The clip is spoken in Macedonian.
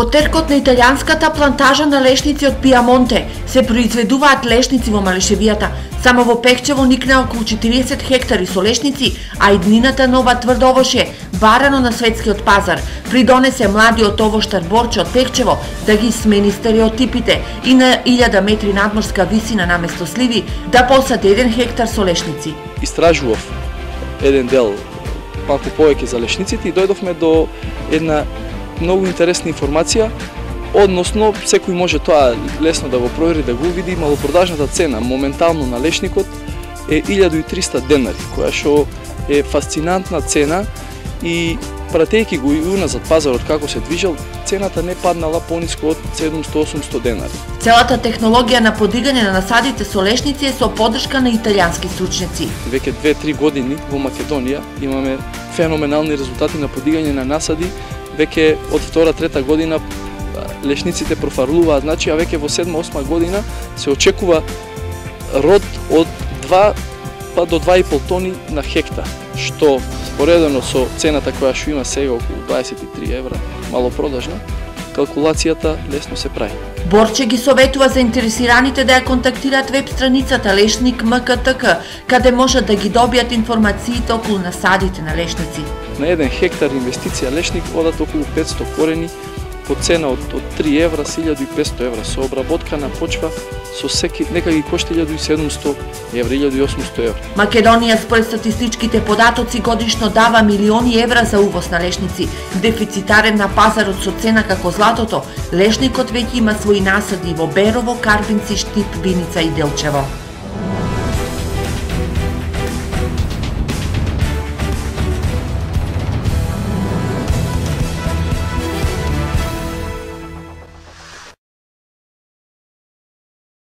Во теркот на италијанската плантажа на лешници од Пиемонте се произведуваат лешници во Малешевијата. Само во Пехчево никна околу 40 хектари со лешници, а иднината на ова тврдо овошје, барано на светскиот пазар, придонесе младиот овоштар Борче од Пехчево да ги смени стереотипите и на 1000 метри надморска висина наместо сливи да посади 1 хектар со лешници. Истражував еден дел малку повеќе за лешниците и дојдовме до една многу интересна информација, односно секој може тоа лесно да го провери, да го види. Малопродажната цена моментално на лешникот е 1300 денари, која што е фасцинантна цена и пратејќи го и уназад пазарот како се движел, цената не паднала пониско од 700-800 денари. Целата технологија на подигање на насадите со лешници е со поддршка на италијански стручњаци. Веќе 2-3 години во Македонија имаме феноменални резултати на подигање на насади. Веќе од 2-3 година лешниците профарлуваат, значи, а веќе во 7-8 година се очекува род од 2 па до 2,5 тони на хектар, што споредено со цената која што има сега околу 23 евра, малопродажна, калкулацијата лесно се прави. Борче ги советува заинтересираните да ја контактираат веб страницата Лешник МКТК, каде можат да ги добијат информациите околу насадите на лешници. На 1 хектар инвестиција лешник одат околу 500 корени по цена од 3 евра со 1500 евра. Со обработка на почва со секи нека ги кошта 1700 евра, 1800 евра. Македонија според статистичките податоци годишно дава милиони евра за увоз на лешници. Дефицитарен на пазарот со цена како златото, лешникот веќе има своји насади во Берово, Карбинци, Штип, Виница и Делчево.